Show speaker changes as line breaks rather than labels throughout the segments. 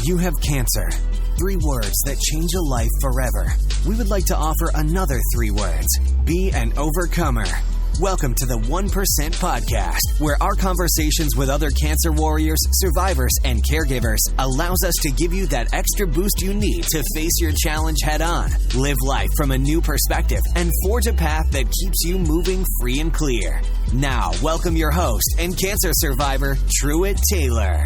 You have cancer. 3 words that change a life forever. We would like to offer another 3 words. Be an overcomer. Welcome to the 1% Podcast, where our conversations with other cancer warriors, survivors, and caregivers allows us to give you that extra boost you need to face your challenge head on, live life from a new perspective, and forge a path that keeps you moving free and clear. Now, welcome your host and cancer survivor, Truett Taylor.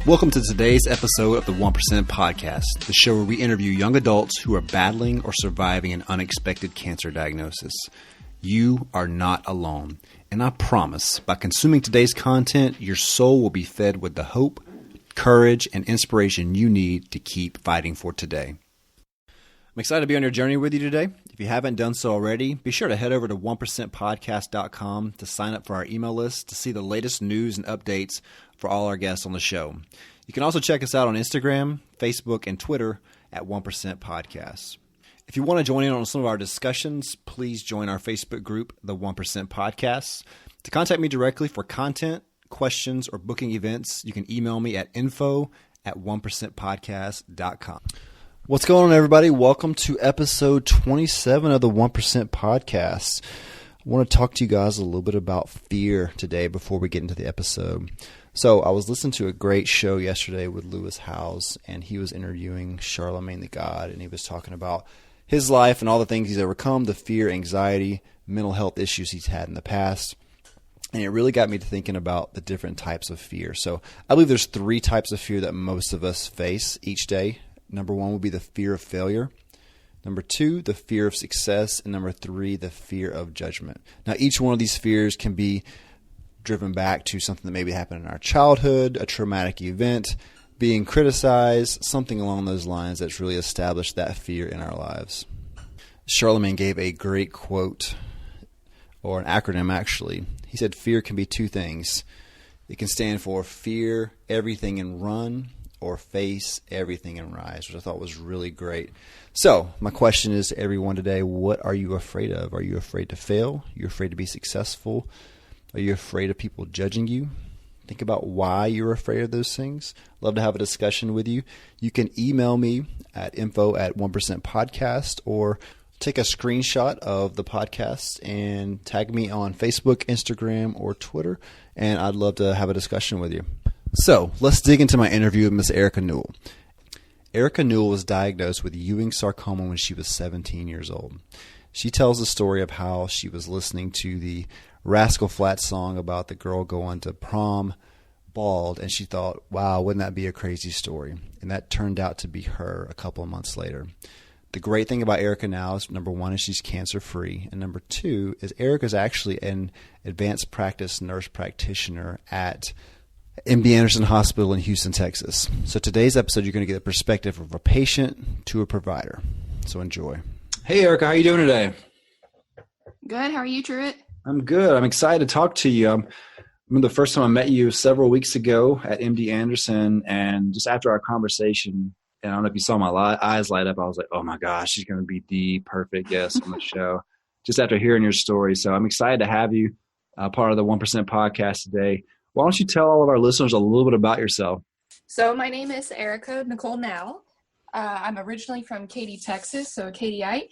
Welcome to today's episode of the 1% Podcast, the show where we interview young adults who are battling or surviving an unexpected cancer diagnosis. You are not alone, and I promise, by consuming today's content, your soul will be fed with the hope, courage, and inspiration you need to keep fighting for today. I'm excited to be on your journey with you today. If you haven't done so already, be sure to head over to 1percentpodcast.com to sign up for our email list to see the latest news and updates for all our guests on the show. You can also check us out on Instagram, Facebook, and Twitter at 1% Podcasts. If you want to join in on some of our discussions, please join our Facebook group, the 1% Podcasts. To contact me directly for content, questions, or booking events, you can email me at info@1percentpodcast.com. What's going on, everybody? Welcome to episode 27 of the 1% Podcast. I want to talk to you guys a little bit about fear today before we get into the episode. So I was listening to a great show yesterday with Lewis Howes, and he was interviewing Charlemagne the God, and he was talking about his life and all the things he's overcome, the fear, anxiety, mental health issues he's had in the past. And it really got me to thinking about the different types of fear. So I believe there's 3 types of fear that most of us face each day. Number 1 would be the fear of failure. Number 2, the fear of success. And number 3, the fear of judgment. Now, each one of these fears can be driven back to something that maybe happened in our childhood, a traumatic event, being criticized, something along those lines that's really established that fear in our lives. Charlemagne gave a great quote, or an acronym actually. He said fear can be 2 things. It can stand for fear everything and run, or face everything and rise, which I thought was really great. So my question is to everyone today, what are you afraid of? Are you afraid to fail? Are you afraid to be successful? Are you afraid of people judging you? Think about why you're afraid of those things. Love to have a discussion with you. You can email me at info@1percentpodcast, or take a screenshot of the podcast and tag me on Facebook, Instagram, or Twitter, and I'd love to have a discussion with you. So let's dig into my interview with Miss Erica Nowell. Erica Nowell was diagnosed with Ewing sarcoma when she was 17 years old. She tells the story of how she was listening to the Rascal Flatts song about the girl going to prom bald, and she thought, wow, wouldn't that be a crazy story? And that turned out to be her a couple of months later. The great thing about Erica now is, number 1, is she's cancer-free, and number 2 is Erica's actually an advanced practice nurse practitioner at MD Anderson Hospital in Houston, Texas. So today's episode, you're going to get the perspective of a patient to a provider. So enjoy. Hey, Erica, how are you doing today?
Good. How are you, Truett?
I'm good. I'm excited to talk to you. I remember the first time I met you several weeks ago at MD Anderson, and just after our conversation, and I don't know if you saw my eyes light up, I was like, oh my gosh, she's going to be the perfect guest on the show, just after hearing your story. So I'm excited to have you part of the 1% Podcast today. Why don't you tell all of our listeners a little bit about yourself?
So my name is Erica Nowell. I'm originally from Katy, Texas, so a Katyite,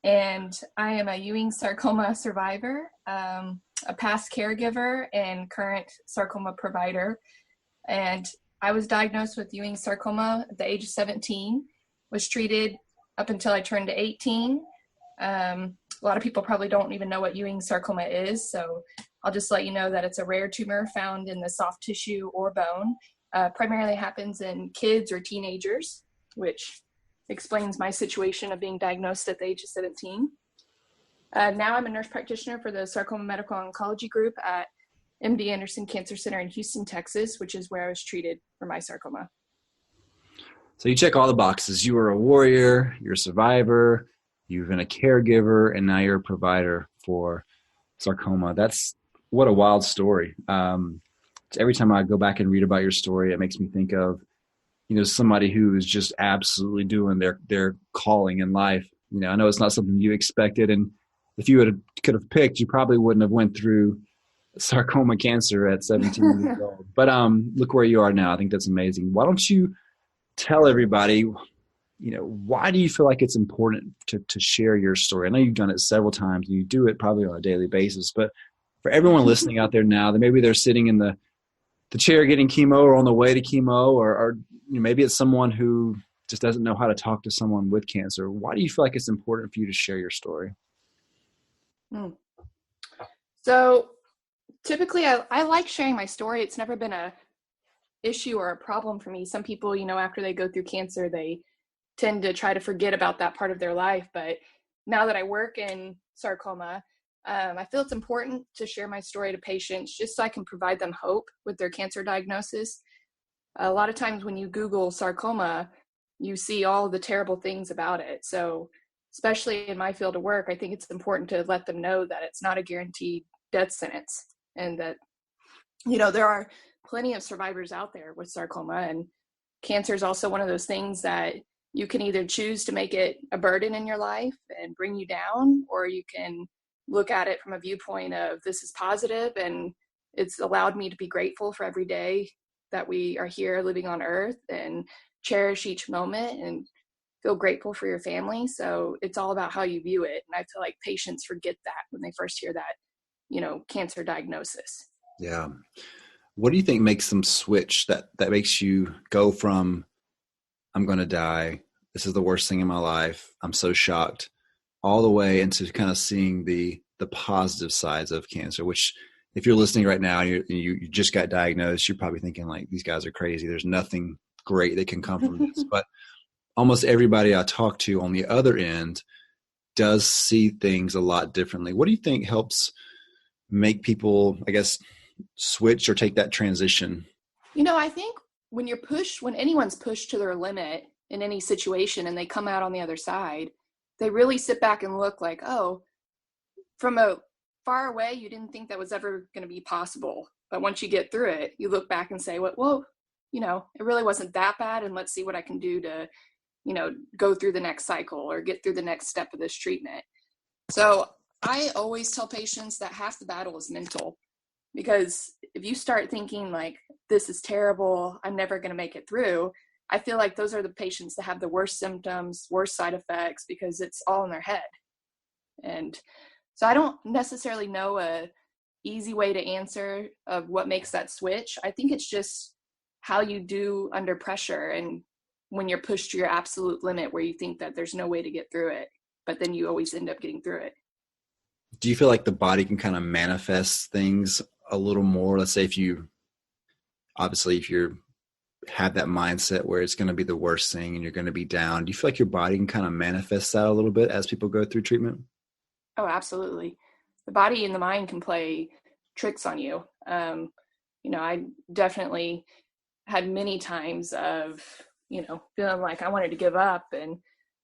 and I am a Ewing sarcoma survivor, a past caregiver, and current sarcoma provider. And I was diagnosed with Ewing sarcoma at the age of 17, was treated up until I turned 18. A lot of people probably don't even know what Ewing sarcoma is, so I'll just let you know that it's a rare tumor found in the soft tissue or bone. Primarily happens in kids or teenagers, which explains my situation of being diagnosed at the age of 17. Now I'm a nurse practitioner for the Sarcoma Medical Oncology Group at MD Anderson Cancer Center in Houston, Texas, which is where I was treated for my sarcoma.
So you check all the boxes. You were a warrior, you're a survivor, you've been a caregiver, and now you're a provider for sarcoma. That's what a wild story. Every time I go back and read about your story, it makes me think of, somebody who is just absolutely doing their calling in life. I know it's not something you expected, and if you could have picked, you probably wouldn't have went through
sarcoma cancer at 17 years old. But look where you are now. I think that's amazing. Why don't you tell everybody, why do you feel like it's important to share your story? I know you've done it several times and you do it probably on a daily basis, but for everyone listening out there now, that maybe they're sitting in the chair getting chemo or on the way to chemo, or maybe it's someone who just doesn't know how to talk to someone with cancer. Why do you feel like it's important for you to share your story?
So typically I like sharing my story. It's never been a issue or a problem for me. Some people, after they go through cancer, they tend to try to forget about that part of their life. But now that I work in sarcoma, I feel it's important to share my story to patients just so I can provide them hope with their cancer diagnosis. A lot of times when you Google sarcoma, you see all the terrible things about it. So especially in my field of work, I think it's important to let them know that it's not a guaranteed death sentence, and that, there are plenty of survivors out there with sarcoma, and cancer is also one of those things that you can either choose to make it a burden in your life and bring you down, or you can look at it from a viewpoint of this is positive and it's allowed me to be grateful for every day that we are here living on earth, and cherish each moment and feel grateful for your family. So it's all about how you view it. And I feel like patients forget that when they first hear that, cancer diagnosis.
Yeah. What do you think makes them switch, that makes you go from, I'm going to die, this is the worst thing in my life, I'm so shocked, all the way into kind of seeing the positive sides of cancer, which if you're listening right now and you just got diagnosed, you're probably thinking like, these guys are crazy. There's nothing great that can come from this. But almost everybody I talk to on the other end does see things a lot differently. What do you think helps make people, I guess, switch or take that transition?
I think when anyone's pushed to their limit in any situation and they come out on the other side, they really sit back and look like, oh, from a far away, you didn't think that was ever going to be possible. But once you get through it, you look back and say, well, it really wasn't that bad. And let's see what I can do to, go through the next cycle or get through the next step of this treatment. So I always tell patients that half the battle is mental, because if you start thinking like, this is terrible, I'm never going to make it through, I feel like those are the patients that have the worst symptoms, worst side effects, because it's all in their head. And so I don't necessarily know a easy way to answer of what makes that switch. I think it's just how you do under pressure and when you're pushed to your absolute limit where you think that there's no way to get through it, but then you always end up getting through it.
Do you feel like the body can kind of manifest things a little more? Let's say if you have that mindset where it's going to be the worst thing and you're going to be down, do you feel like your body can kind of manifest that a little bit as people go through treatment?
Oh, absolutely. The body and the mind can play tricks on you. I definitely had many times of, feeling like I wanted to give up. And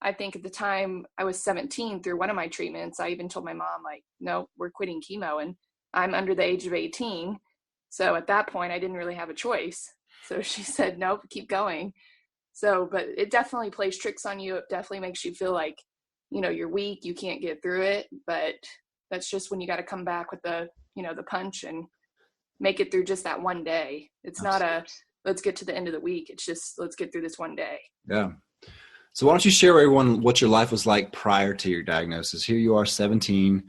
I think at the time I was 17 through one of my treatments, I even told my mom, like, no, we're quitting chemo. And I'm under the age of 18. So at that point, I didn't really have a choice. So she said, nope, keep going. So, but it definitely plays tricks on you. It definitely makes you feel like, you're weak, you can't get through it. But that's just when you got to come back with the punch and make it through just that one day. It's Absolutely. Not let's get to the end of the week. It's just, let's get through this one day.
Yeah. So why don't you share with everyone what your life was like prior to your diagnosis? Here you are, 17.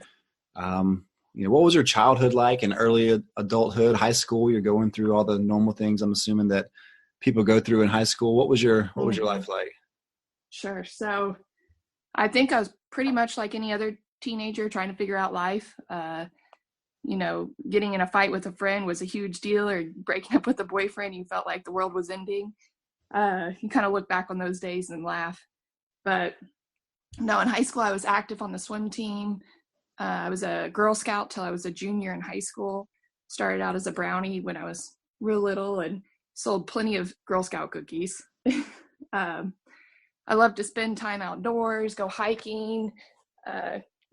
What was your childhood like and early adulthood, high school? You're going through all the normal things, I'm assuming, that people go through in high school. What was your life like?
Sure. So I think I was pretty much like any other teenager trying to figure out life. Getting in a fight with a friend was a huge deal, or breaking up with a boyfriend, you felt like the world was ending. You kind of look back on those days and laugh. But no, in high school, I was active on the swim team. I was a Girl Scout till I was a junior in high school. Started out as a brownie when I was real little and sold plenty of Girl Scout cookies. I love to spend time outdoors, go hiking,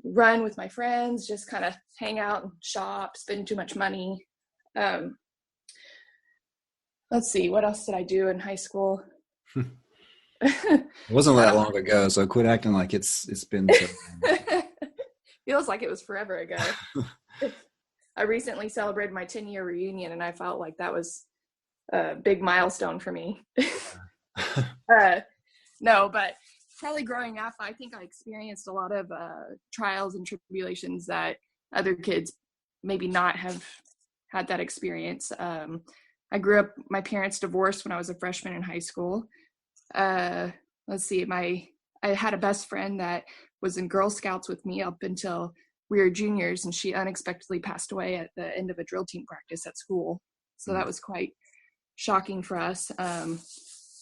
run with my friends, just kind of hang out and shop, spend too much money. Let's see, what else did I do in high school?
It wasn't that long ago, so quit acting like it's been so long.
Feels like it was forever ago. I recently celebrated my 10-year reunion, and I felt like that was a big milestone for me. No, but probably growing up, I think I experienced a lot of trials and tribulations that other kids maybe not have had that experience. I grew up, my parents divorced when I was a freshman in high school. Let's see, I had a best friend that was in Girl Scouts with me up until we were juniors, and she unexpectedly passed away at the end of a drill team practice at school. So that was quite shocking for us.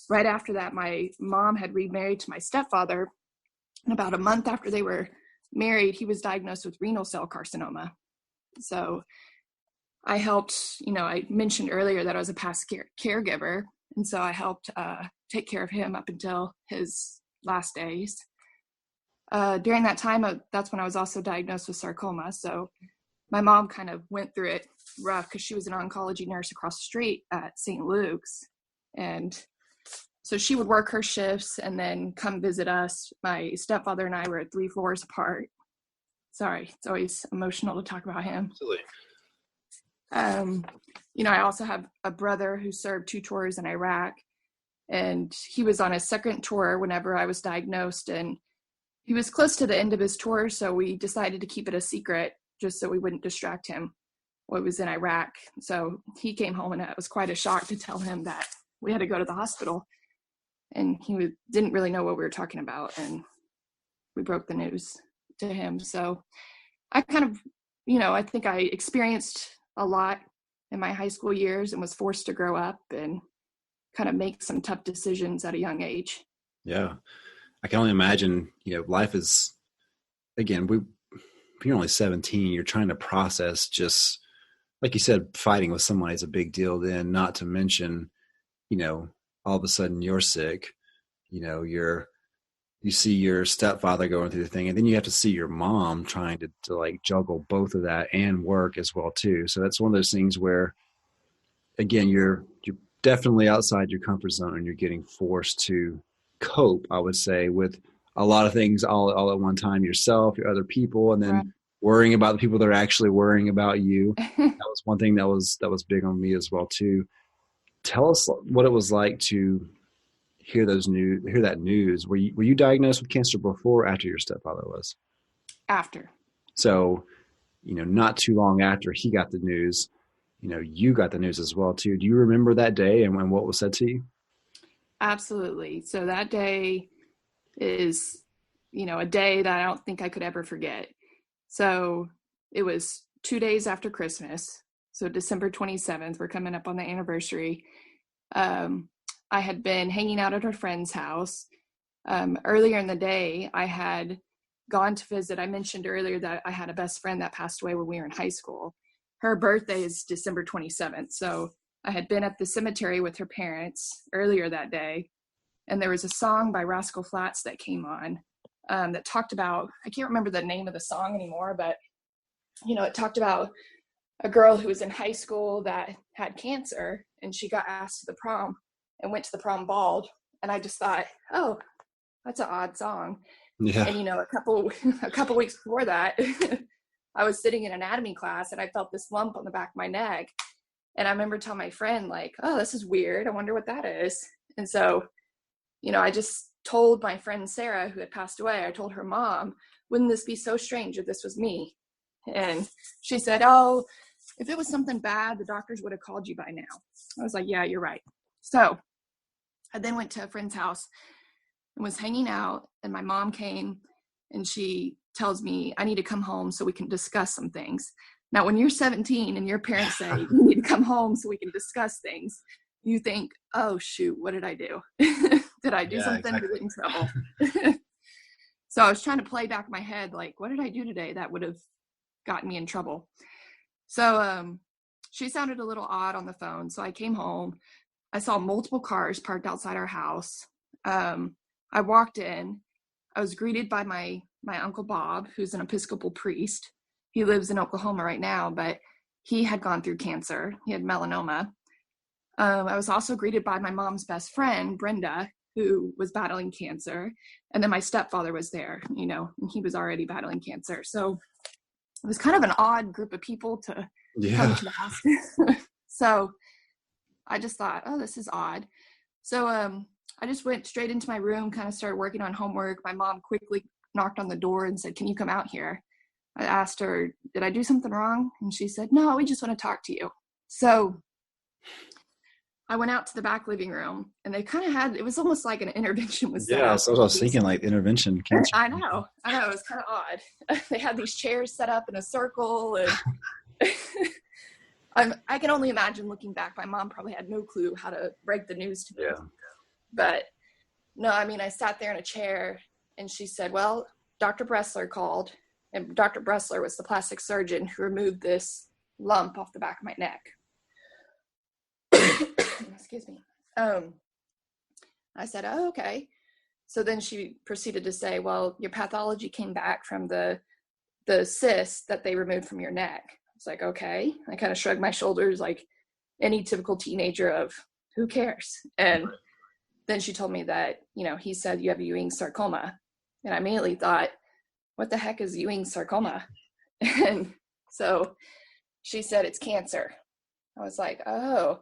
Right after that, my mom had remarried to my stepfather, and about a month after they were married, he was diagnosed with renal cell carcinoma. So I helped, I mentioned earlier that I was a past caregiver, and so I helped take care of him up until his last days. During that time, that's when I was also diagnosed with sarcoma. So my mom kind of went through it rough because she was an oncology nurse across the street at St. Luke's. And so she would work her shifts and then come visit us. My stepfather and I were at 3 floors apart. Sorry, it's always emotional to talk about him.
Absolutely.
I also have a brother who served 2 tours in Iraq, and he was on his second tour whenever I was diagnosed, and he was close to the end of his tour, so we decided to keep it a secret just so we wouldn't distract him while he was in Iraq. So he came home, and it was quite a shock to tell him that we had to go to the hospital, and he didn't really know what we were talking about, and we broke the news to him. So I kind of, I think I experienced a lot in my high school years and was forced to grow up and kind of make some tough decisions at a young age.
Yeah. I can only imagine, life is, again, if you're only 17, you're trying to process, just like you said, fighting with somebody is a big deal then, not to mention, all of a sudden you're sick, you see your stepfather going through the thing, and then you have to see your mom trying to like juggle both of that and work as well too. So that's one of those things where, again, you're definitely outside your comfort zone, and you're getting forced to cope, I would say, with a lot of things all at one time, yourself, your other people, and then worrying about the people that are actually worrying about you. That was one thing that was big on me as well too. Tell us what it was like to hear that news. Were you diagnosed with cancer before or after your stepfather was?
After.
So, not too long after he got the news, you got the news as well too. Do you remember that day and what was said to you?
Absolutely. So that day is, a day that I don't think I could ever forget. So it was 2 days after Christmas. So December 27th, we're coming up on the anniversary. I had been hanging out at a friend's house. Earlier in the day, I had gone to visit. I mentioned earlier that I had a best friend that passed away when we were in high school. Her birthday is December 27th. So I had been at the cemetery with her parents earlier that day. And there was a song by Rascal Flatts that came on that talked about, I can't remember the name of the song anymore, but, it talked about a girl who was in high school that had cancer, and she got asked to the prom and went to the prom bald. And I just thought, oh, that's an odd song. Yeah. And, a couple weeks before that, I was sitting in anatomy class and I felt this lump on the back of my neck. And I remember telling my friend, like, oh, this is weird. I wonder what that is. And so, I just told my friend Sarah, who had passed away, I told her mom, wouldn't this be so strange if this was me? And she said, oh, if it was something bad, the doctors would have called you by now. I was like, yeah, you're right. So I then went to a friend's house and was hanging out, and my mom came and she tells me I need to come home so we can discuss some things. Now, when you're 17 and your parents say you need to come home so we can discuss things, you think, oh, shoot, what did I do? Did I do something to get in trouble? So I was trying to play back in my head, like, what did I do today that would have gotten me in trouble? So she sounded a little odd on the phone. So I came home. I saw multiple cars parked outside our house. I walked in. I was greeted by my Uncle Bob, who's an Episcopal priest. He lives in Oklahoma right now, but he had gone through cancer. He had melanoma. I was also greeted by my mom's best friend, Brenda, who was battling cancer. And then my stepfather was there, and he was already battling cancer. So it was kind of an odd group of people to come to the house. So I just thought, oh, this is odd. So I just went straight into my room, kind of started working on homework. My mom quickly knocked on the door and said, can you come out here? I asked her, did I do something wrong? And she said, no, we just want to talk to you. So I went out to the back living room, and they kind of had, it was almost like an intervention was set up.
Yeah, so I was thinking like intervention cancer.
I know. It was kind of odd. They had these chairs set up in a circle, and I can only imagine looking back. My mom probably had no clue how to break the news to me.
Yeah.
But no, I mean, I sat there in a chair, and she said, well, Dr. Bressler called, and Dr. Bressler was the plastic surgeon who removed this lump off the back of my neck. Excuse me. I said, oh, okay. So then she proceeded to say, well, your pathology came back from the cyst that they removed from your neck. I was like, okay. I kind of shrugged my shoulders like any typical teenager of who cares? And then she told me that, he said you have a Ewing sarcoma. And I immediately thought, what the heck is Ewing sarcoma? And so she said, it's cancer. I was like, oh,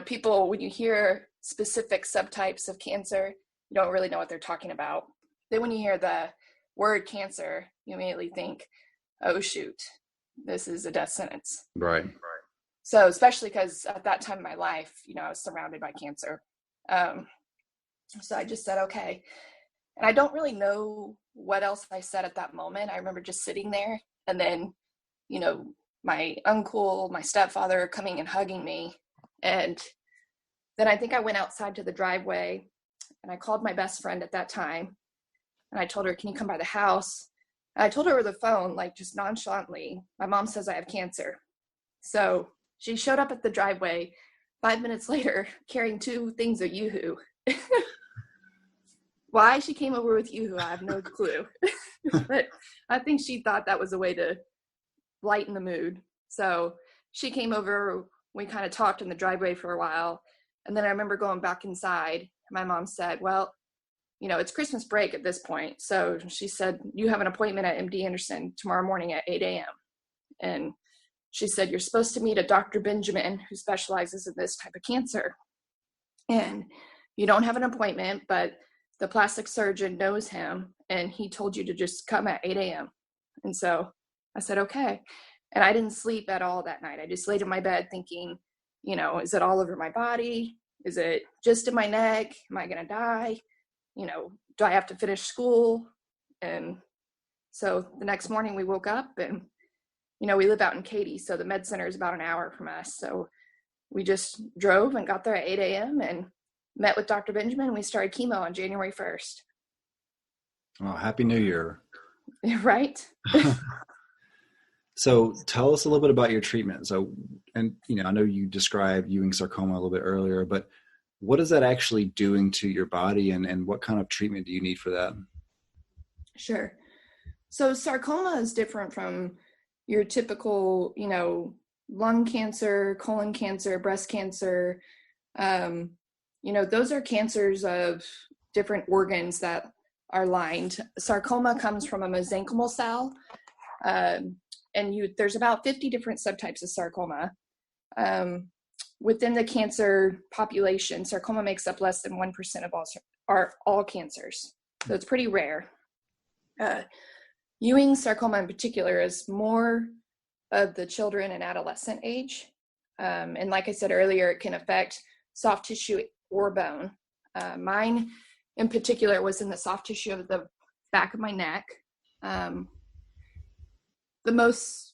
people, when you hear specific subtypes of cancer, you don't really know what they're talking about. Then when you hear the word cancer, you immediately think, oh, shoot, this is a death sentence.
Right.
So especially because at that time in my life, I was surrounded by cancer. So I just said, okay. And I don't really know what else I said at that moment. I remember just sitting there, and then, my uncle, my stepfather coming and hugging me. And then I think I went outside to the driveway, and I called my best friend at that time. And I told her, can you come by the house? And I told her over the phone, like just nonchalantly, my mom says I have cancer. So she showed up at the driveway 5 minutes later carrying 2 things of Yoo-hoo. Why she came over with Yoo-hoo, I have no clue. But I think she thought that was a way to lighten the mood. So she came over, we kind of talked in the driveway for a while. And then I remember going back inside. My mom said, well, it's Christmas break at this point. So she said, you have an appointment at MD Anderson tomorrow morning at 8 a.m. And she said, you're supposed to meet a Dr. Benjamin who specializes in this type of cancer. And you don't have an appointment, but the plastic surgeon knows him, and he told you to just come at 8 a.m. And so I said, okay. And I didn't sleep at all that night. I just laid in my bed thinking, is it all over my body? Is it just in my neck? Am I going to die? Do I have to finish school? And so the next morning we woke up, and, we live out in Katy, so the med center is about an hour from us. So we just drove and got there at 8 a.m. and met with Dr. Benjamin, and we started chemo on January 1st.
Oh, Happy New Year.
Right.
So tell us a little bit about your treatment. So, and, I know you described Ewing sarcoma a little bit earlier, but what is that actually doing to your body, and what kind of treatment do you need for that?
Sure. So sarcoma is different from your typical, lung cancer, colon cancer, breast cancer. Those are cancers of different organs that are lined. Sarcoma comes from a mesenchymal cell. There's about 50 different subtypes of sarcoma. Within the cancer population, sarcoma makes up less than 1% of all cancers. So it's pretty rare. Ewing sarcoma in particular is more of the children and adolescent age. And like I said earlier, it can affect soft tissue or bone. Mine in particular was in the soft tissue of the back of my neck. The most,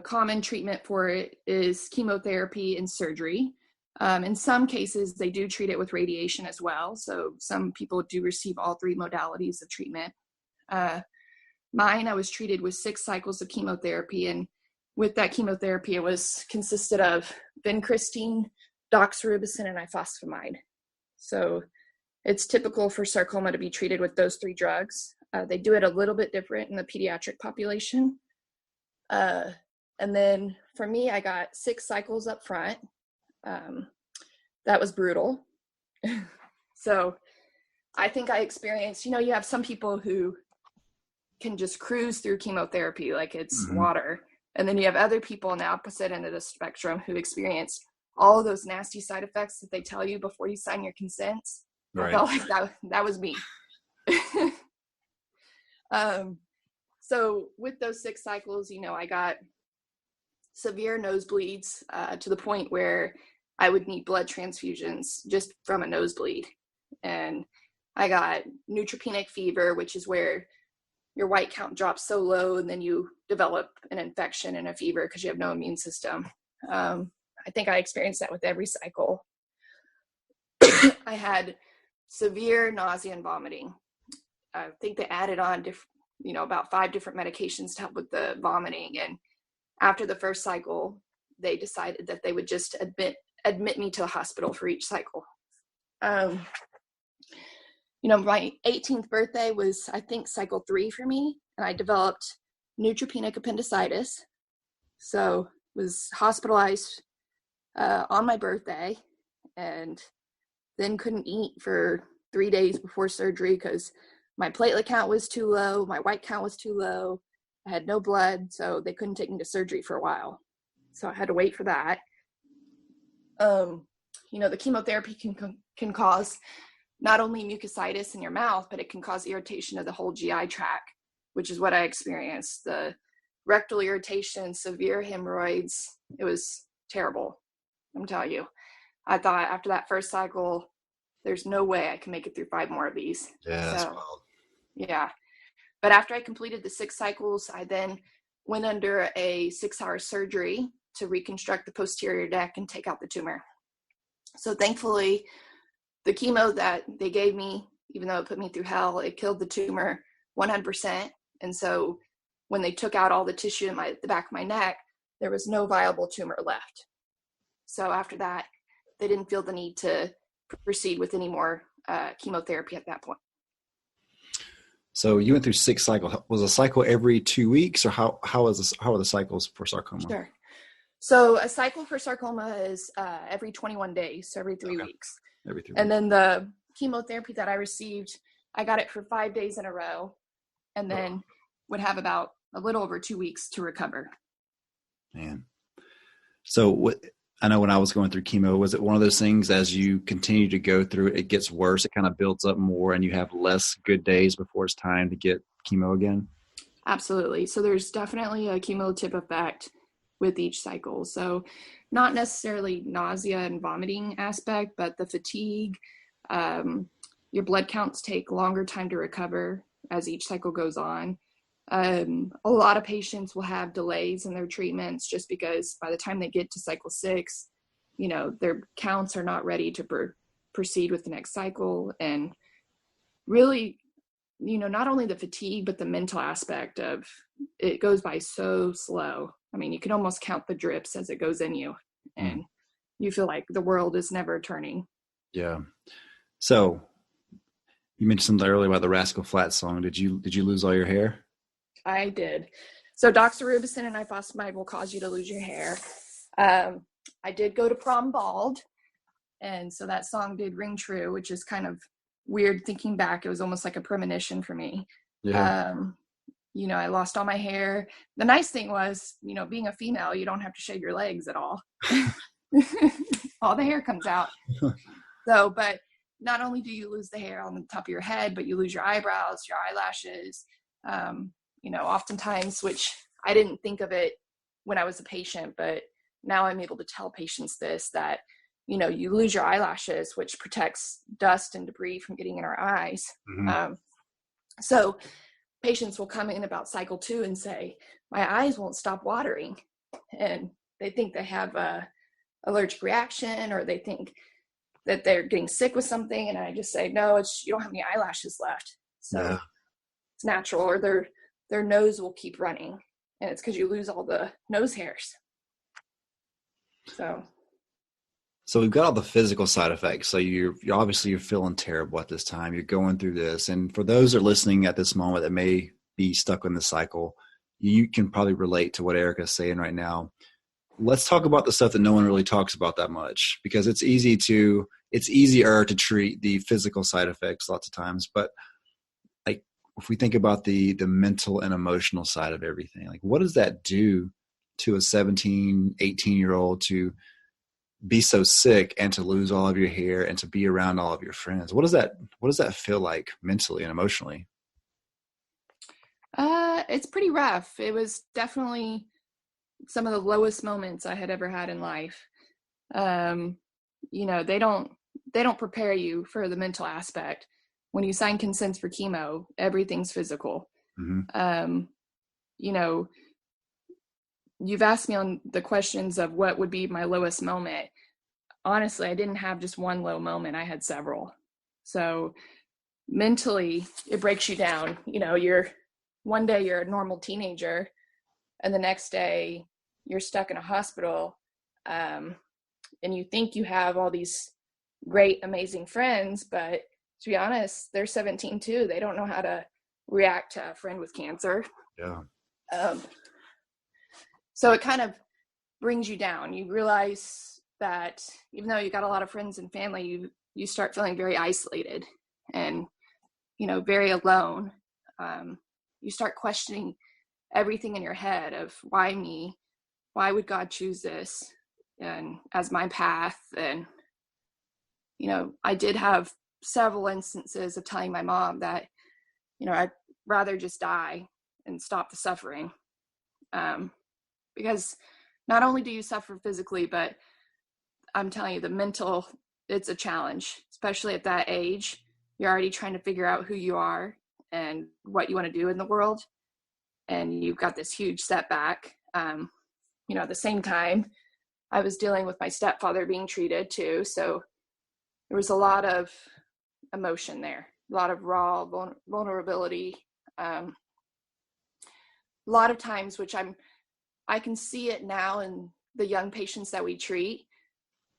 common treatment for it is chemotherapy and surgery. In some cases, they do treat it with radiation as well. So some people do receive all 3 modalities of treatment. Mine, I was treated with 6 cycles of chemotherapy. And with that chemotherapy, it consisted of vincristine, doxorubicin, and ifosfamide. So it's typical for sarcoma to be treated with those 3 drugs. They do it a little bit different in the pediatric population. And then for me, I got 6 cycles up front. That was brutal. So I think I experienced, you have some people who can just cruise through chemotherapy like it's water. And then you have other people on the opposite end of the spectrum who experience all of those nasty side effects that they tell you before you sign your consents. Right. I felt like that was me. So with those 6 cycles, I got severe nosebleeds to the point where I would need blood transfusions just from a nosebleed. And I got neutropenic fever, which is where your white count drops so low and then you develop an infection and a fever because you have no immune system. I think I experienced that with every cycle. I had severe nausea and vomiting. I think they added on about 5 different medications to help with the vomiting. And after the first cycle, they decided that they would just admit me to the hospital for each cycle. My 18th birthday was, I think, cycle 3 for me, and I developed neutropenic appendicitis. So was hospitalized on my birthday, and then couldn't eat for 3 days before surgery because my platelet count was too low, my white count was too low, I had no blood, so they couldn't take me to surgery for a while. So I had to wait for that. The chemotherapy can cause not only mucositis in your mouth, but it can cause irritation of the whole GI tract, which is what I experienced. The rectal irritation, severe hemorrhoids. It was terrible. I'm telling you. I thought after that first cycle, there's no way I can make it through 5 more of these.
Yeah, that's wild.
Yeah. But after I completed the 6 cycles, I then went under a 6-hour surgery to reconstruct the posterior neck and take out the tumor. So thankfully, the chemo that they gave me, even though it put me through hell, it killed the tumor 100%. And so when they took out all the tissue in the back of my neck, there was no viable tumor left. So after that, they didn't feel the need to proceed with any more chemotherapy at that point.
So you went through 6 cycles. Was a cycle every 2 weeks, or how are the cycles for sarcoma?
Sure. So a cycle for sarcoma is every 21 days, so every 3 weeks.
Every 3 weeks.
And then the chemotherapy that I received, I got it for 5 days in a row, and then would have about a little over 2 weeks to recover.
Man. So I know when I was going through chemo, was it one of those things as you continue to go through it, it gets worse, it kind of builds up more and you have less good days before it's time to get chemo again?
Absolutely. So there's definitely a cumulative effect with each cycle. So not necessarily nausea and vomiting aspect, but the fatigue, your blood counts take longer time to recover as each cycle goes on. A lot of patients will have delays in their treatments just because by the time they get to cycle 6, their counts are not ready to proceed with the next cycle. And really, not only the fatigue, but the mental aspect of it goes by so slow. I mean, you can almost count the drips as it goes in you, and you feel like the world is never turning. Yeah.
So you mentioned something earlier about the Rascal Flatts song. Did you lose all your hair?
I did. So doxorubicin and ifosfamide will cause you to lose your hair. I did go to prom bald, and so that song did ring true, which is kind of weird thinking back. It was almost like a premonition for me. Yeah. I lost all my hair. The nice thing was, being a female, you don't have to shave your legs at all. All the hair comes out. So, but not only do you lose the hair on the top of your head, but you lose your eyebrows, your eyelashes, oftentimes, which I didn't think of it when I was a patient, but now I'm able to tell patients that, you lose your eyelashes, which protects dust and debris from getting in our eyes. Mm-hmm. So patients will come in about cycle 2 and say, my eyes won't stop watering. And they think they have a allergic reaction, or they think that they're getting sick with something. And I just say, no, you don't have any eyelashes left. So it's natural, or their nose will keep running, and it's because you lose all the nose hairs.
So we've got all the physical side effects. So you're obviously feeling terrible at this time. You're going through this, and for those that are listening at this moment that may be stuck in the cycle, you can probably relate to what Erica's saying right now. Let's talk about the stuff that no one really talks about that much, because it's easier to treat the physical side effects lots of times, but if we think about the mental and emotional side of everything, like what does that do to a 17, 18-year-old to be so sick and to lose all of your hair and to be around all of your friends? What does that feel like mentally and emotionally?
It's pretty rough. It was definitely some of the lowest moments I had ever had in life. They don't prepare you for the mental aspect. When you sign consents for chemo, everything's physical.
Mm-hmm.
You've asked me on the questions of what would be my lowest moment. Honestly, I didn't have just one low moment. I had several. So mentally, it breaks you down. One day you're a normal teenager, and the next day you're stuck in a hospital, and you think you have all these great, amazing friends, but to be honest, they're 17 too. They don't know how to react to a friend with cancer.
Yeah.
So it kind of brings you down. You realize that even though you got a lot of friends and family, you start feeling very isolated and, very alone. You start questioning everything in your head of why me? Why would God choose this and as my path? And, I did have several instances of telling my mom that, I'd rather just die and stop the suffering. Because not only do you suffer physically, but I'm telling you, the mental, it's a challenge, especially at that age. You're already trying to figure out who you are and what you want to do in the world. And you've got this huge setback. At the same time, I was dealing with my stepfather being treated too. So there was a lot of emotion there, a lot of raw vulnerability. A lot of times, which I can see it now in the young patients that we treat.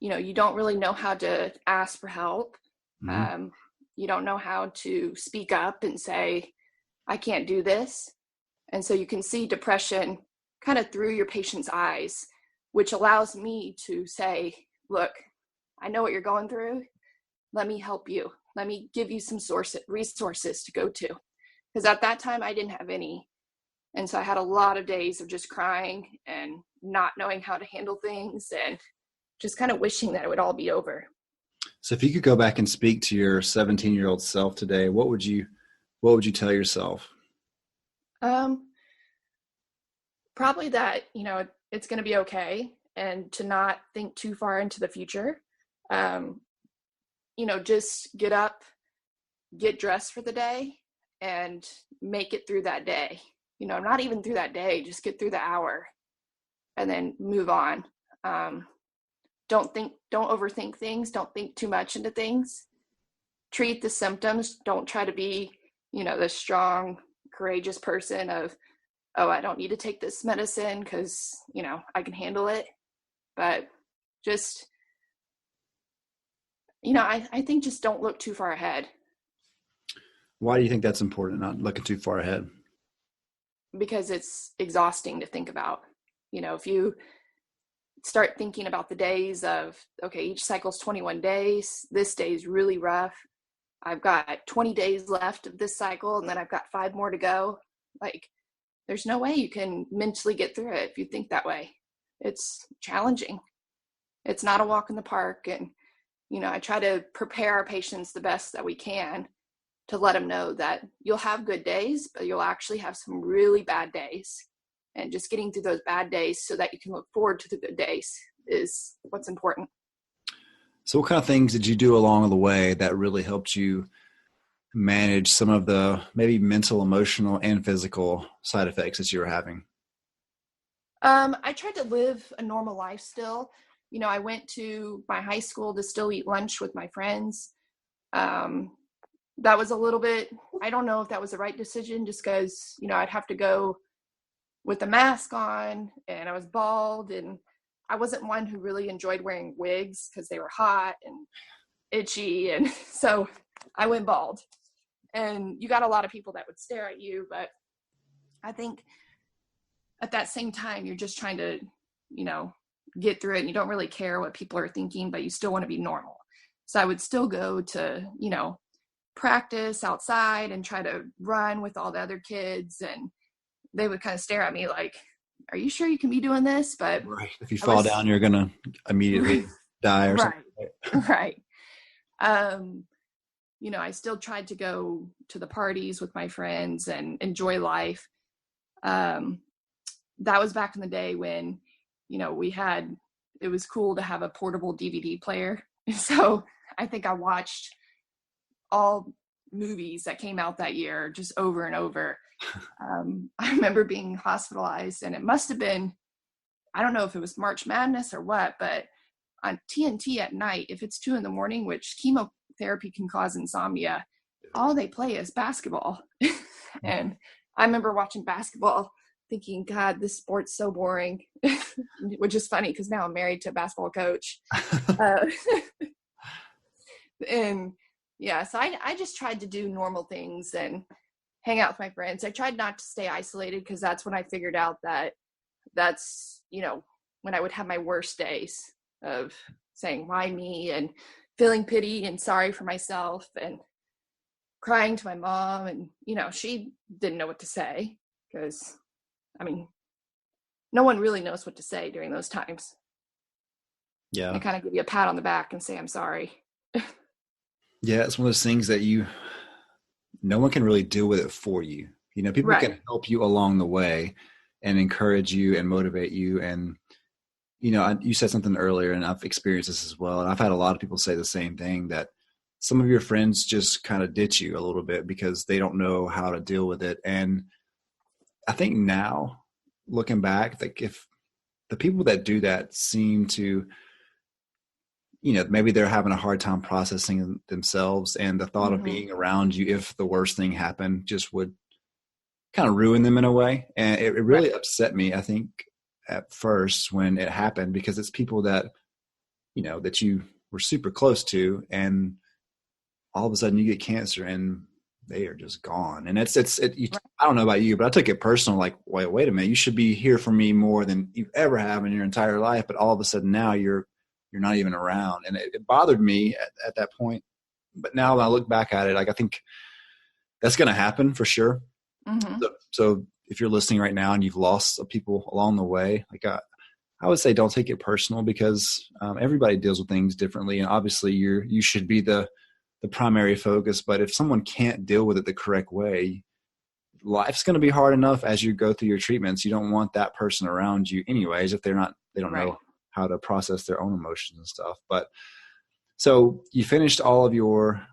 You don't really know how to ask for help.
Mm-hmm.
You don't know how to speak up and say, I can't do this. And so you can see depression kind of through your patient's eyes, which allows me to say, look, I know what you're going through. Let me help you. Let me give you some resources to go to. Because at that time, I didn't have any. And so I had a lot of days of just crying and not knowing how to handle things and just kind of wishing that it would all be over.
So if you could go back and speak to your 17-year-old self today, what would you tell yourself?
Probably that, it's going to be okay, and to not think too far into the future. Just get up, get dressed for the day, and make it through that day. Not even through that day, just get through the hour and then move on. Don't overthink things. Don't think too much into things. Treat the symptoms. Don't try to be, the strong, courageous person of, oh, I don't need to take this medicine because, I can handle it. But just, I think just don't look too far ahead.
Why do you think that's important, not looking too far ahead?
Because it's exhausting to think about. If you start thinking about the days of, okay, each cycle's 21 days. This day is really rough. I've got 20 days left of this cycle, and then I've got 5 more to go. Like, there's no way you can mentally get through it if you think that way. It's challenging. It's not a walk in the park. And, I try to prepare our patients the best that we can to let them know that you'll have good days, but you'll actually have some really bad days. And just getting through those bad days so that you can look forward to the good days is what's important.
So what kind of things did you do along the way that really helped you manage some of the maybe mental, emotional, and physical side effects that you were having?
I tried to live a normal life still. I went to my high school to still eat lunch with my friends. That was a little bit, I don't know if that was the right decision, just because, I'd have to go with a mask on, and I was bald, and I wasn't one who really enjoyed wearing wigs because they were hot and itchy. And so I went bald, and you got a lot of people that would stare at you. But I think at that same time, you're just trying to, get through it, and you don't really care what people are thinking, but you still want to be normal. So I would still go to, practice outside and try to run with all the other kids. And they would kind of stare at me like, are you sure you can be doing this? But
right. If you fall down, you're going to immediately die or something.
Right. You know, I still tried to go to the parties with my friends and enjoy life. That was back in the day when, you know, it was cool to have a portable DVD player. So I think I watched all movies that came out that year just over and over. I remember being hospitalized, and it must have been, I don't know if it was March Madness or what, but on TNT at night, if it's 2 a.m, which chemotherapy can cause insomnia, all they play is basketball. And I remember watching basketball thinking, God, this sport's so boring, which is funny because now I'm married to a basketball coach. And yeah, so I just tried to do normal things and hang out with my friends. I tried not to stay isolated because that's when I figured out that's, you know, when I would have my worst days of saying, why me? And feeling pity and sorry for myself and crying to my mom. And, you know, she didn't know what to say because, I mean, no one really knows what to say during those times.
Yeah.
They kind of give you a pat on the back and say, I'm sorry.
Yeah, it's one of those things that no one can really deal with it for you. You know, people can help you along the way and encourage you and motivate you. And, you know, you said something earlier, and I've experienced this as well. And I've had a lot of people say the same thing, that some of your friends just kind of ditch you a little bit because they don't know how to deal with it. And I think now, looking back, like if the people that do that seem to, you know, maybe they're having a hard time processing themselves, and the thought of being around you if the worst thing happened just would kind of ruin them in a way. And it really upset me, I think, at first when it happened, because it's people that, you know, that you were super close to, and all of a sudden you get cancer and they are just gone. And I don't know about you, but I took it personal, like, wait a minute, you should be here for me more than you've ever have in your entire life. But all of a sudden now you're not even around. And it bothered me at that point. But now when I look back at it, like, I think that's going to happen for sure. Mm-hmm. So if you're listening right now and you've lost people along the way, like I would say don't take it personal, because everybody deals with things differently. And obviously you should be the primary focus. But if someone can't deal with it the correct way, life's going to be hard enough as you go through your treatments. You don't want that person around you anyways, if they don't know how to process their own emotions and stuff. But so you finished all of your,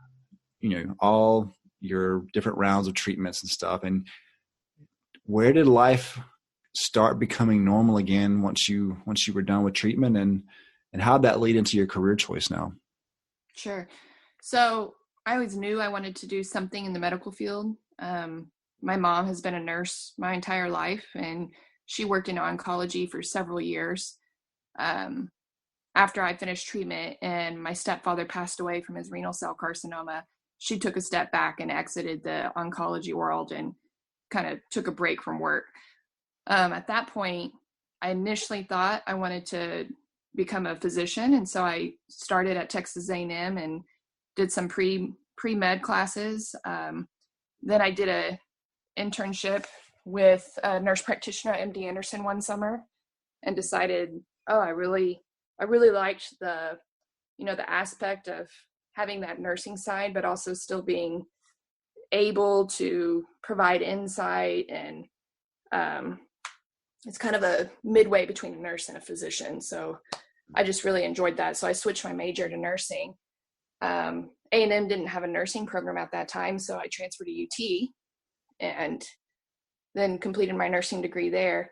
you know, all your different rounds of treatments and stuff. And where did life start becoming normal again once you were done with treatment, and how'd that lead into your career choice now?
Sure. So I always knew I wanted to do something in the medical field. My mom has been a nurse my entire life, and she worked in oncology for several years. After I finished treatment and my stepfather passed away from his renal cell carcinoma, she took a step back and exited the oncology world and kind of took a break from work. At that point, I initially thought I wanted to become a physician. And so I started at Texas A&M and did some pre-med classes. Then I did a internship with a nurse practitioner at MD Anderson one summer, and decided, I really liked the aspect of having that nursing side, but also still being able to provide insight. And it's kind of a midway between a nurse and a physician. So I just really enjoyed that. So I switched my major to nursing. A&M didn't have a nursing program at that time, so I transferred to UT and then completed my nursing degree there.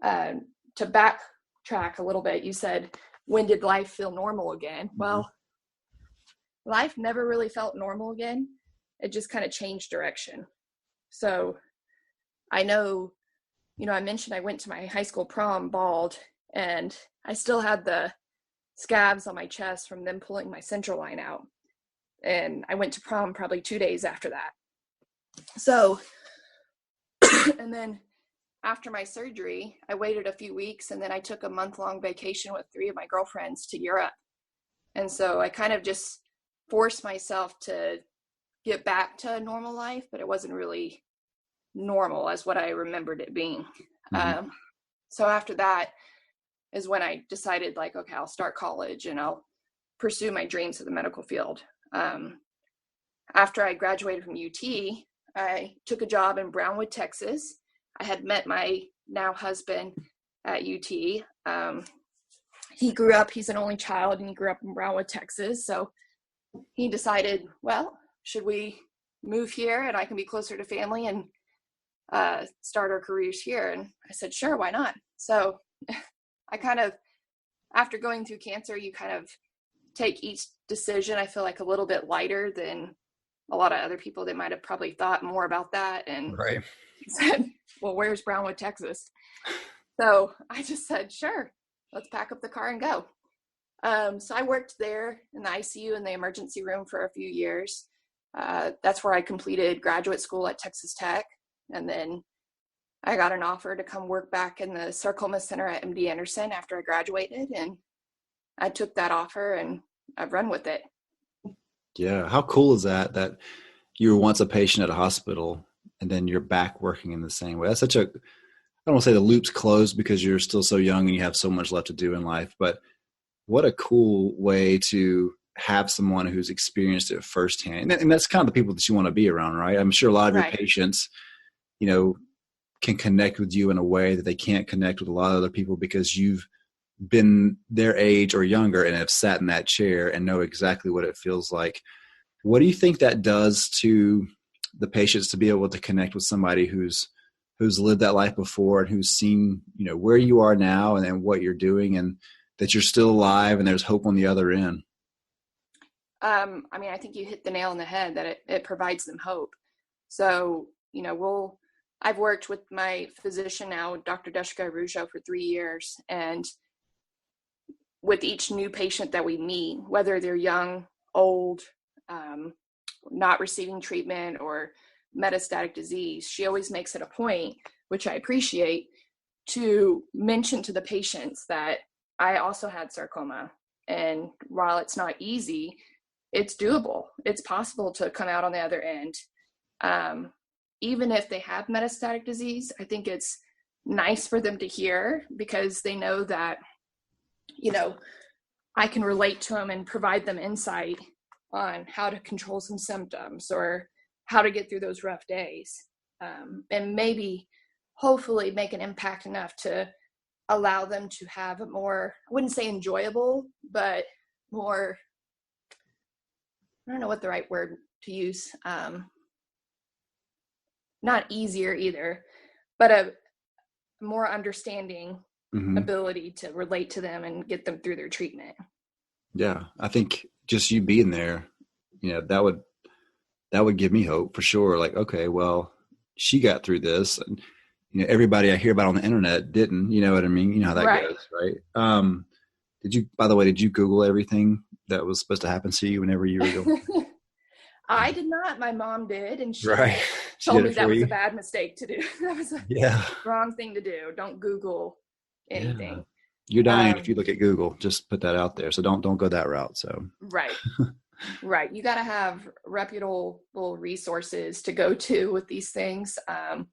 To backtrack a little bit, you said, when did life feel normal again? Mm-hmm. Well, life never really felt normal again. It just kind of changed direction. So I know, I mentioned I went to my high school prom bald, and I still had the scabs on my chest from them pulling my central line out. And I went to prom probably 2 days after that. So, and then after my surgery, I waited a few weeks, and then I took a month-long vacation with 3 of my girlfriends to Europe. And so I kind of just forced myself to get back to a normal life, but it wasn't really normal as what I remembered it being. So after that is when I decided, like, okay, I'll start college and I'll pursue my dreams of the medical field. After I graduated from UT, I took a job in Brownwood, Texas. I had met my now husband at UT. He's an only child, and he grew up in Brownwood, Texas. So he decided, well, should we move here and I can be closer to family and start our careers here? And I said, sure, why not? So I kind of, after going through cancer, you kind of take each decision, I feel like, a little bit lighter than a lot of other people that might have probably thought more about that. And said, well, where's Brownwood, Texas? So I just said, sure, let's pack up the car and go. So I worked there in the ICU in the emergency room for a few years. That's where I completed graduate school at Texas Tech. And then I got an offer to come work back in the sarcoma center at MD Anderson after I graduated. And I took that offer and I've run with it.
Yeah. How cool is that you were once a patient at a hospital and then you're back working in the same way? That's such a, I don't want to say the loop's closed because you're still so young and you have so much left to do in life, but what a cool way to have someone who's experienced it firsthand. And that's kind of the people that you want to be around, right? I'm sure a lot of your patients, can connect with you in a way that they can't connect with a lot of other people because you've been their age or younger and have sat in that chair and know exactly what it feels like. What do you think that does to the patients to be able to connect with somebody who's lived that life before and who's seen, where you are now and what you're doing and that you're still alive and there's hope on the other end?
I think you hit the nail on the head that it provides them hope. So, I've worked with my physician now, Dr. Deshka Rujo, for 3 years. And with each new patient that we meet, whether they're young, old, not receiving treatment or metastatic disease, she always makes it a point, which I appreciate, to mention to the patients that I also had sarcoma. And while it's not easy, it's doable. It's possible to come out on the other end. Even if they have metastatic disease, I think it's nice for them to hear because they know that, I can relate to them and provide them insight on how to control some symptoms or how to get through those rough days. And maybe hopefully make an impact enough to allow them to have a more, I wouldn't say enjoyable, but more, I don't know what the right word to use. Not easier either, but a more understanding ability to relate to them and get them through their treatment. Yeah.
I think just you being there, that would give me hope for sure. Like, okay, well, she got through this and, everybody I hear about on the internet didn't, you know what I mean? You know how that goes, right? Did you Google everything that was supposed to happen to you whenever you were going?
I did not. My mom did, and she
She
told me that was a bad mistake to do. That was a wrong thing to do. Don't Google anything.
Yeah. You're dying if you look at Google. Just put that out there. So don't go that route. So
Right. You got to have reputable resources to go to with these things. I'm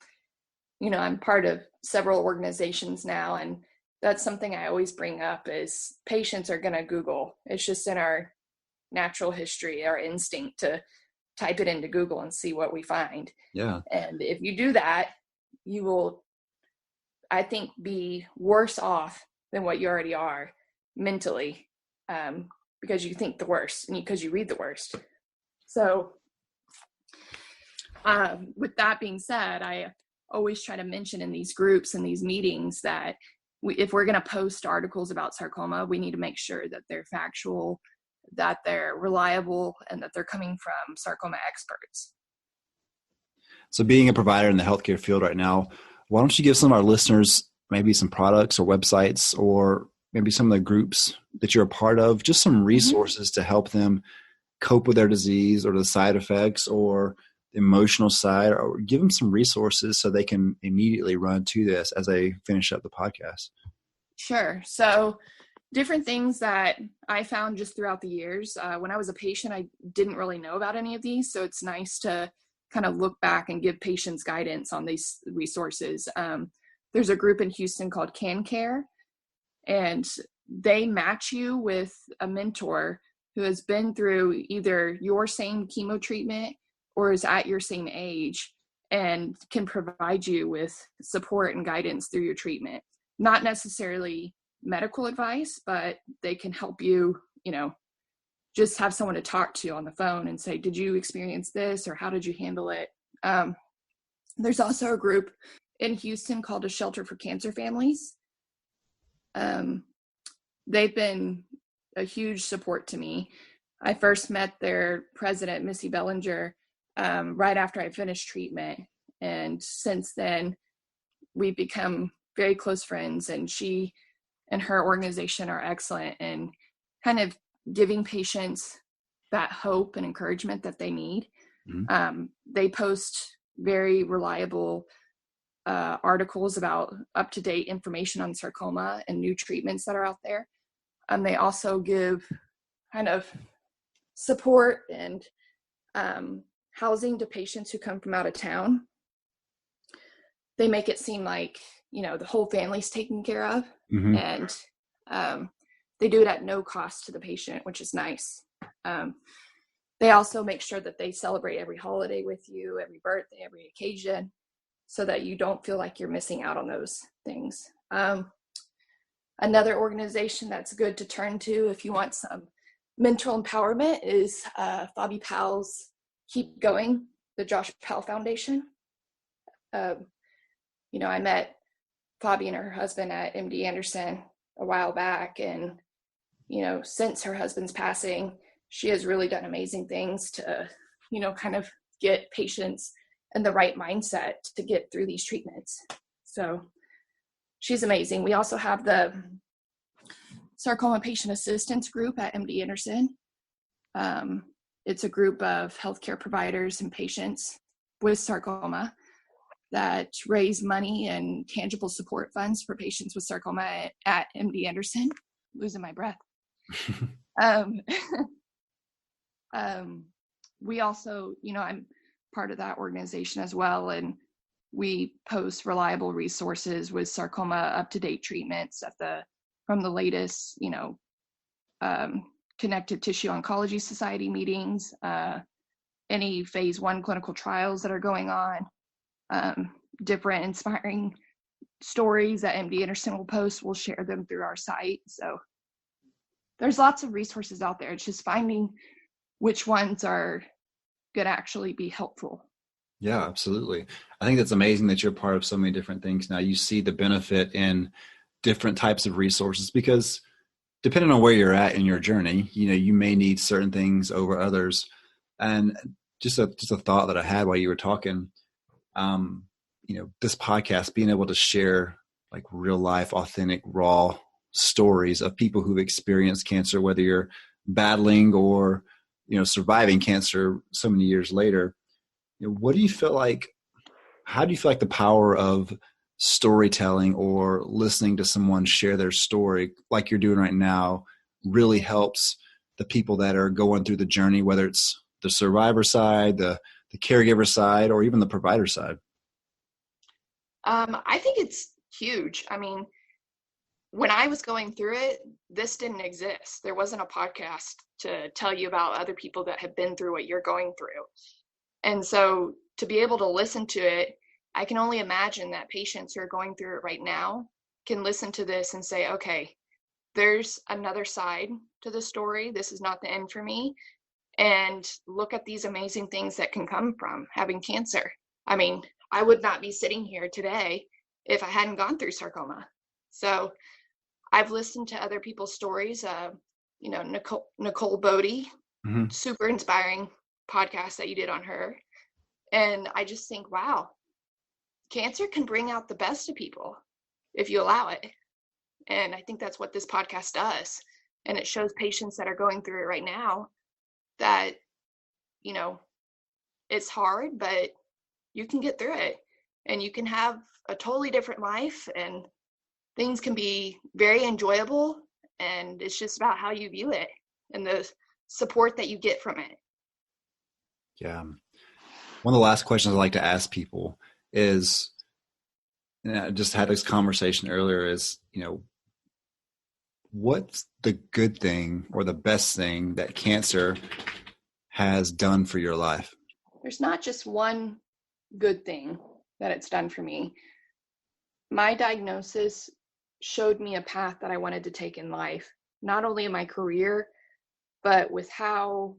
part of several organizations now, and that's something I always bring up is patients are going to Google. It's just in our natural history, our instinct to type it into Google and see what we find.
Yeah.
And if you do that, you will, I think, be worse off than what you already are mentally, because you think the worst and because you read the worst. So with that being said, I always try to mention in these groups and these meetings that if we're going to post articles about sarcoma, we need to make sure that they're factual, that they're reliable, and that they're coming from sarcoma experts.
So being a provider in the healthcare field right now, why don't you give some of our listeners maybe some products or websites or maybe some of the groups that you're a part of, just some resources to help them cope with their disease or the side effects or the emotional side, or give them some resources so they can immediately run to this as they finish up the podcast.
Sure. So different things that I found just throughout the years. When I was a patient, I didn't really know about any of these. So it's nice to kind of look back and give patients guidance on these resources. There's a group in Houston called CANCARE, and they match you with a mentor who has been through either your same chemo treatment or is at your same age and can provide you with support and guidance through your treatment. Not necessarily medical advice, but they can help you, just have someone to talk to on the phone and say, did you experience this, or how did you handle it? There's also a group in Houston called A Shelter for Cancer Families. They've been a huge support to me. I first met their president, Missy Bellinger, right after I finished treatment. And since then, we've become very close friends, and she and her organization are excellent in kind of giving patients that hope and encouragement that they need. Mm-hmm. They post very reliable articles about up-to-date information on sarcoma and new treatments that are out there. They also give kind of support and housing to patients who come from out of town. They make it seem like, the whole family's taken care of. Mm-hmm. And they do it at no cost to the patient, which is nice. They also make sure that they celebrate every holiday with you, every birthday, every occasion, so that you don't feel like you're missing out on those things. Another organization that's good to turn to if you want some mental empowerment is Fabi Powell's Keep Going, the Josh Powell Foundation. I met Fabi and her husband at MD Anderson a while back, and since her husband's passing, she has really done amazing things to kind of get patients in the right mindset to get through these treatments. So she's amazing. We also have the Sarcoma Patient Assistance Group at MD Anderson. It's a group of healthcare providers and patients with sarcoma that raise money and tangible support funds for patients with sarcoma at MD Anderson. Losing my breath. We also, I'm part of that organization as well, and we post reliable resources with sarcoma up-to-date treatments from the latest, connective tissue oncology society meetings, any phase 1 clinical trials that are going on, different inspiring stories that MD Anderson will post. We'll share them through our site. So there's lots of resources out there. It's just finding which ones are going to actually be helpful.
Yeah, absolutely. I think that's amazing that you're part of so many different things now. You see the benefit in different types of resources, because depending on where you're at in your journey, you may need certain things over others. And just a thought that I had while you were talking, this podcast, being able to share like real life, authentic, raw stories of people who've experienced cancer, whether you're battling or, surviving cancer so many years later. What do you feel like, how do you feel like the power of storytelling or listening to someone share their story like you're doing right now really helps the people that are going through the journey, whether it's the survivor side, the caregiver side, or even the provider side?
I think it's huge. I mean, when I was going through it, this didn't exist. There wasn't a podcast to tell you about other people that have been through what you're going through. And so to be able to listen to it, I can only imagine that patients who are going through it right now can listen to this and say, okay, there's another side to the story. This is not the end for me. And look at these amazing things that can come from having cancer. I mean, I would not be sitting here today if I hadn't gone through sarcoma. So I've listened to other people's stories. Nicole Bodie, mm-hmm. Super inspiring podcast that you did on her. And I just think, wow, cancer can bring out the best of people if you allow it. And I think that's what this podcast does. And it shows patients that are going through it right now that, it's hard, but you can get through it and you can have a totally different life and things can be very enjoyable and it's just about how you view it and the support that you get from it.
Yeah. One of the last questions I like to ask people is, and I just had this conversation earlier, is, what's the good thing or the best thing that cancer has done for your life?
There's not just one good thing that it's done for me. My diagnosis showed me a path that I wanted to take in life, not only in my career, but with how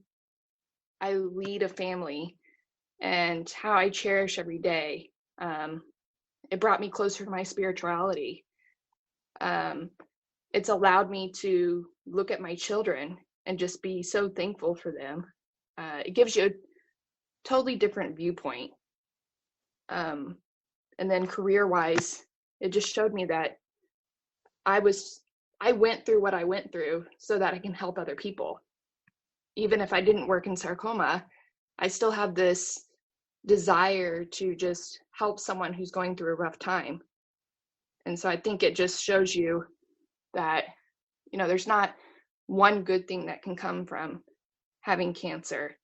I lead a family and how I cherish every day. It brought me closer to my spirituality. It's allowed me to look at my children and just be so thankful for them. It gives you a totally different viewpoint. And then career-wise, it just showed me that I went through what I went through so that I can help other people. Even if I didn't work in sarcoma, I still have this desire to just help someone who's going through a rough time. And so I think it just shows you that, there's not one good thing that can come from having cancer.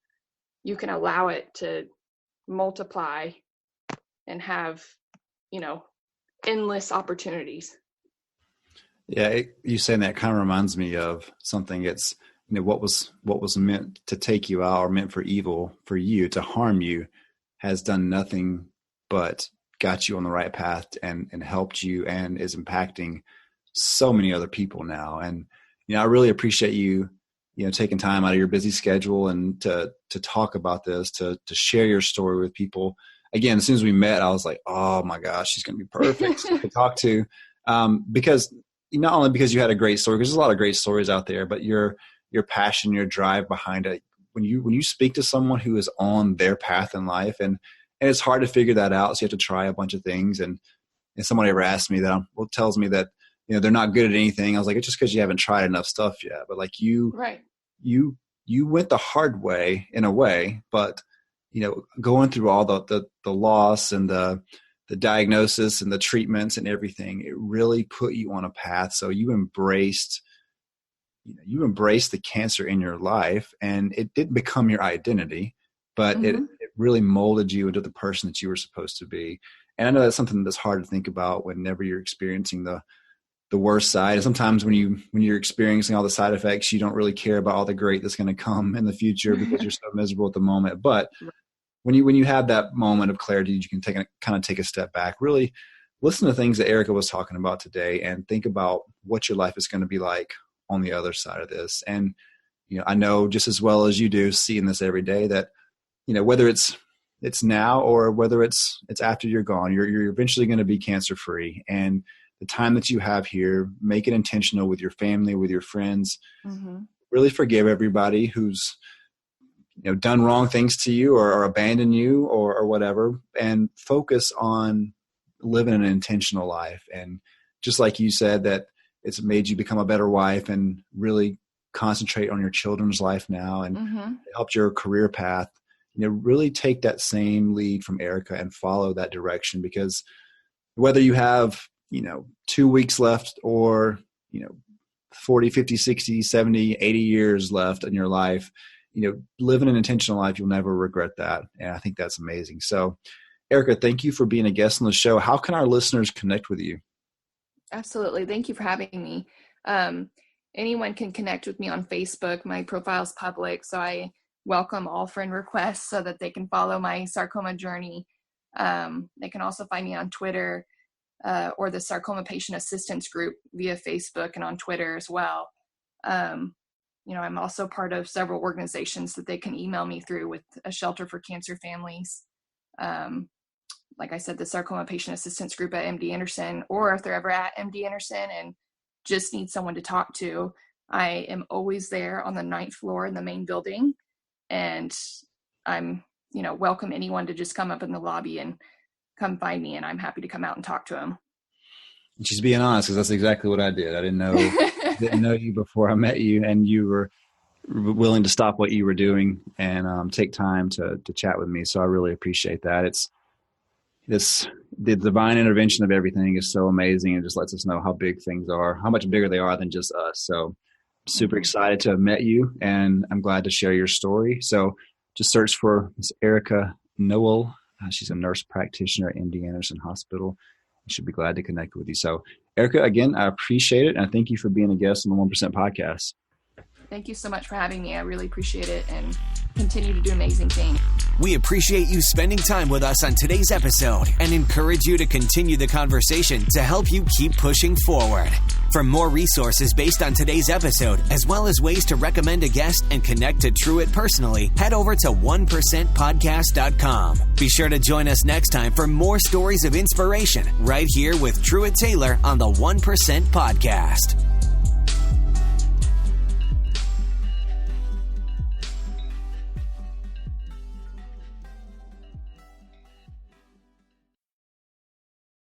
You can allow it to multiply and have, endless opportunities.
Yeah, you saying that kind of reminds me of something. It's, what was meant to take you out or meant for evil for you, to harm you, has done nothing but got you on the right path and helped you and is impacting so many other people now. And, I really appreciate you, taking time out of your busy schedule and to talk about this, to share your story with people. Again, as soon as we met, I was like, oh my gosh, she's going to be perfect to talk to. Because not only because you had a great story, because there's a lot of great stories out there, but your passion, your drive behind it. When you speak to someone who is on their path in life, and it's hard to figure that out, so you have to try a bunch of things. And somebody ever asked me that, tells me that they're not good at anything. I was like, it's just because you haven't tried enough stuff yet. But like you went the hard way in a way, but going through all the loss and the diagnosis and the treatments and everything, it really put you on a path. So you embraced the cancer in your life, and it didn't become your identity, but it really molded you into the person that you were supposed to be. And I know that's something that's hard to think about whenever you're experiencing the worst side. And sometimes when you're experiencing all the side effects, you don't really care about all the great that's going to come in the future because you're so miserable at the moment. But when you have that moment of clarity, you can take a step back, really listen to things that Erica was talking about today, and think about what your life is going to be like on the other side of this. And, I know just as well as you do, seeing this every day, that, whether it's now or whether it's after you're gone, you're eventually going to be cancer free. And the time that you have here, make it intentional with your family, with your friends. Really forgive everybody who's done wrong things to you or abandoned you or whatever, and focus on living an intentional life. And just like you said, that it's made you become a better wife and really concentrate on your children's life now, and helped your career path, really take that same lead from Erica and follow that direction. Because whether you have 2 weeks left or 40, 50, 60, 70, 80 years left in your life, living an intentional life, you'll never regret that. And I think that's amazing. So Erica, thank you for being a guest on the show. How can our listeners connect with you?
Absolutely. Thank you for having me. Anyone can connect with me on Facebook. My profile is public, so I welcome all friend requests so that they can follow my sarcoma journey. They can also find me on Twitter, or the Sarcoma Patient Assistance Group via Facebook and on Twitter as well. I'm also part of several organizations that they can email me through, with a shelter for cancer families. Like I said, the Sarcoma Patient Assistance Group at MD Anderson, or if they're ever at MD Anderson and just need someone to talk to, I am always there on the 9th floor in the main building. And I'm, welcome anyone to just come up in the lobby and come find me, and I'm happy to come out and talk to them.
She's being honest, because that's exactly what I did. I didn't know you before I met you, and you were willing to stop what you were doing and take time to chat with me. So I really appreciate that. It's, the divine intervention of everything is so amazing, and just lets us know how big things are, how much bigger they are than just us. So I'm super excited to have met you, and I'm glad to share your story. So just search for Ms. Erica Nowell. She's a nurse practitioner at MD Anderson Hospital. I should be glad to connect with you. So Erica, again, I appreciate it. And I thank you for being a guest on the 1% podcast.
Thank you so much for having me. I really appreciate it, and continue to do amazing things.
We appreciate you spending time with us on today's episode and encourage you to continue the conversation to help you keep pushing forward. For more resources based on today's episode, as well as ways to recommend a guest and connect to Truett personally, head over to 1%podcast.com. Be sure to join us next time for more stories of inspiration right here with Truett Taylor on the 1% Podcast.